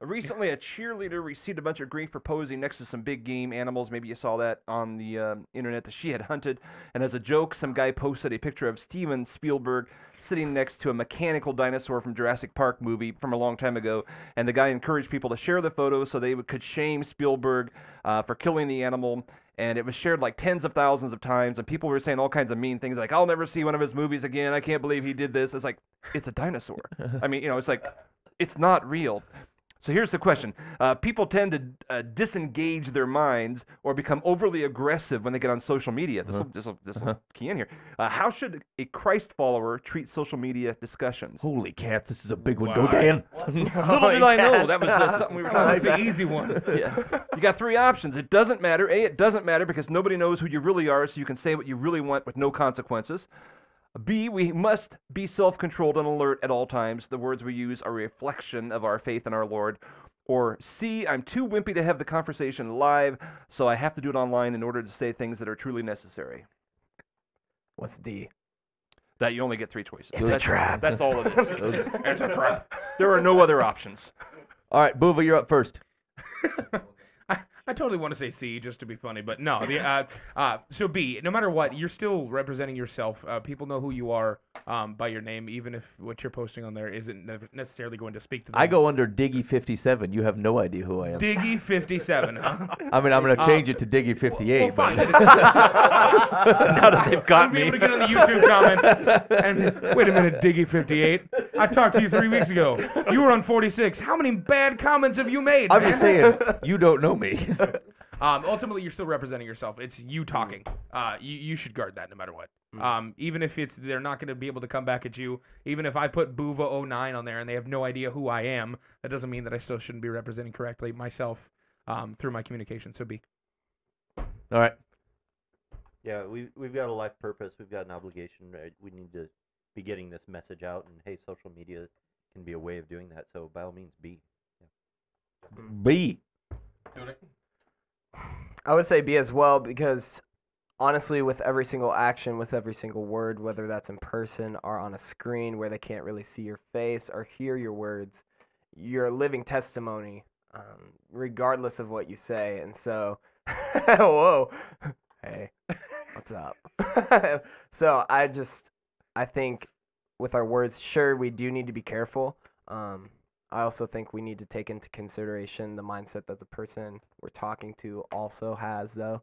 Recently, a cheerleader received a bunch of grief for posing next to some big game animals. Maybe you saw that on the internet that she had hunted. And as a joke, some guy posted a picture of Steven Spielberg sitting next to a mechanical dinosaur from Jurassic Park movie from a long time ago. And the guy encouraged people to share the photo so they could shame Spielberg for killing the animal. And it was shared like tens of thousands of times. And people were saying all kinds of mean things like, I'll never see one of his movies again. I can't believe he did this. It's like, it's a dinosaur. I mean, it's like, it's not real. So here's the question. People tend to disengage their minds or become overly aggressive when they get on social media. This will key in here. How should a Christ follower treat social media discussions? Holy cats, this is a big one. Go, Dan. Little did I know that was something we were talking about. That's the easy one. Yeah. You got three options. It doesn't matter. A, it doesn't matter because nobody knows who you really are, so you can say what you really want with no consequences. B, we must be self-controlled and alert at all times. The words we use are a reflection of our faith in our Lord. Or C, I'm too wimpy to have the conversation live, so I have to do it online in order to say things that are truly necessary. What's D? That you only get three choices. It's a trap. That's all it is. It's a trap. There are no other options. All right, Boova, you're up first. I totally want to say C just to be funny, but no. So B, no matter what, you're still representing yourself. People know who you are by your name, even if what you're posting on there isn't necessarily going to speak to them. I go under Diggy57. You have no idea who I am. Diggy57, huh? I mean, I'm going to change it to Diggy58. Well, fine. But... Now that they've got We'll be me. able to get on the YouTube comments and wait a minute, Diggy58. I talked to you 3 weeks ago. You were on 46. How many bad comments have you made? I'm man? just saying, you don't know me. Ultimately, you're still representing yourself. It's you talking. You should guard that no matter what. Even if they're not going to be able to come back at you. Even if I put Boova09 on there and they have no idea who I am, that doesn't mean that I still shouldn't be representing correctly myself through my communication. So B. All right. Yeah, we've got a life purpose. We've got an obligation. Right? We need to be getting this message out. And, hey, social media can be a way of doing that. So, by all means, B. Yeah. B. I would say B as well because honestly, with every single action, with every single word, whether that's in person or on a screen where they can't really see your face or hear your words, you're a living testimony regardless of what you say. And so, whoa, hey, what's up? So I think with our words, sure, we do need to be careful. I also think we need to take into consideration the mindset that the person we're talking to also has, though.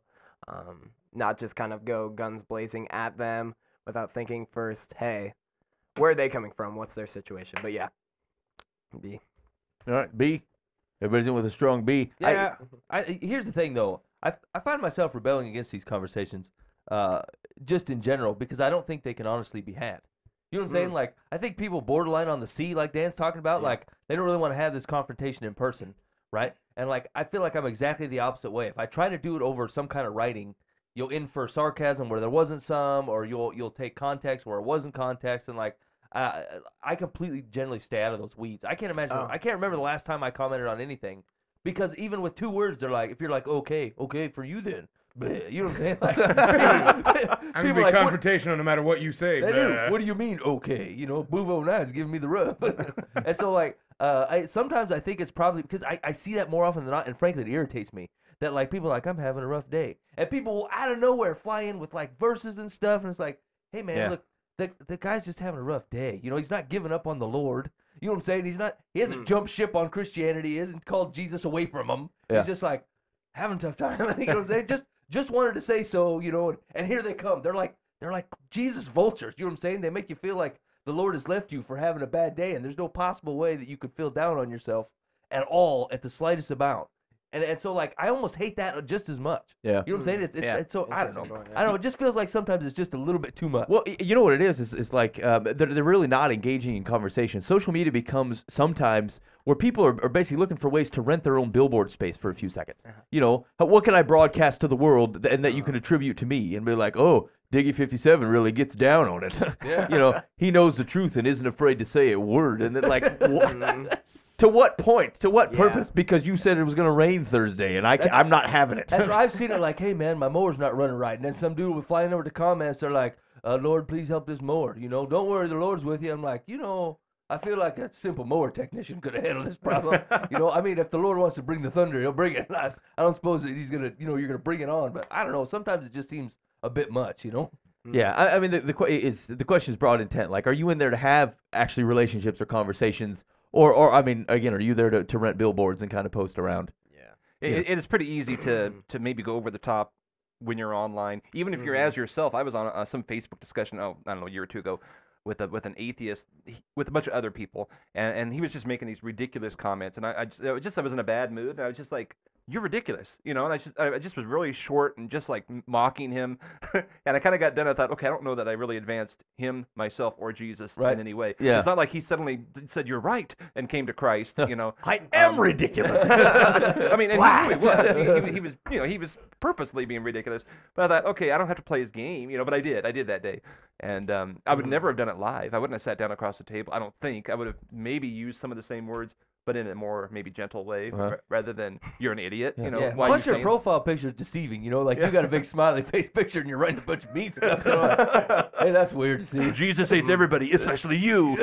Not just kind of go guns blazing at them without thinking first, hey, where are they coming from? What's their situation? But yeah, B. All right, B. Everybody's in with a strong B. Yeah. Here's the thing, though. I find myself rebelling against these conversations just in general because I don't think they can honestly be had. You know what I'm saying? Like, I think people borderline on the C, like Dan's talking about, like, they don't really want to have this confrontation in person, right? And, like, I feel like I'm exactly the opposite way. If I try to do it over some kind of writing, you'll infer sarcasm where there wasn't some, or you'll take context where it wasn't context, and, like, I completely generally stay out of those weeds. I can't imagine, I can't remember the last time I commented on anything, because even with 2 words, they're like, if you're like, okay, for you then. You know what I'm saying? Like, I'm going to be like, confrontational no matter what you say. What do you mean, okay? You know, Boova09 is giving me the rub. And so, like, sometimes I think it's probably because I see that more often than not, and frankly, it irritates me that, like, people are like, I'm having a rough day. And people will out of nowhere fly in with, like, verses and stuff, and it's like, hey, man, look, the guy's just having a rough day. You know, he's not giving up on the Lord. You know what I'm saying? He hasn't jumped ship on Christianity. He hasn't called Jesus away from him. Yeah. He's just, like, having a tough time. You know what I'm saying? Just wanted to say so, you know, and here they come. They're like Jesus vultures. You know what I'm saying? They make you feel like the Lord has left you for having a bad day, and there's no possible way that you could feel down on yourself at all at the slightest amount. And so, like, I almost hate that just as much. Yeah. You know what I'm saying? It's so, I don't know. I don't know. It just feels like sometimes it's just a little bit too much. Well, you know what it is like they're really not engaging in conversation. Social media becomes sometimes where people are basically looking for ways to rent their own billboard space for a few seconds. You know, what can I broadcast to the world and that you can attribute to me? And be like, oh, Diggy57 really gets down on it. You know, he knows the truth and isn't afraid to say a word. And then, like, to what point? To what purpose? Because you said it was going to rain Thursday, and I'm not having it. That's right. I've seen it like, hey, man, my mower's not running right. And then some dude was flying over to comments. They're like, Lord, please help this mower. You know, don't worry, the Lord's with you. I'm like, you know, I feel like a simple mower technician could have handled this problem. I mean, if the Lord wants to bring the thunder, he'll bring it. I don't suppose that he's going to, you're going to bring it on. But I don't know. Sometimes it just seems a bit much, Yeah, I mean, the question is broad intent. Like, are you in there to have actually relationships or conversations, or I mean, again, are you there to rent billboards and kind of post around? It is pretty easy to maybe go over the top when you're online, even if you're as yourself. I was on some Facebook discussion, I don't know, a year or two ago, with an atheist, with a bunch of other people, and he was just making these ridiculous comments, and I was in a bad mood, and I was just like, you're ridiculous, and I just was really short and just like mocking him, and I kind of got done. I thought, okay, I don't know that I really advanced him, myself, or Jesus in any way. Yeah. It's not like he suddenly said you're right and came to Christ. I am ridiculous. I mean, and he really was. He was, he was purposely being ridiculous. But I thought, okay, I don't have to play his game, but I did that day, and I would never have done it live. I wouldn't have sat down across the table. I don't think I would have maybe used some of the same words, but in a more maybe gentle way, rather than you're an idiot. Why are you Plus your saying? profile picture is deceiving. Like you got a big smiley face picture and you're writing a bunch of mean stuff. Hey, that's weird to see. Jesus hates everybody, especially you.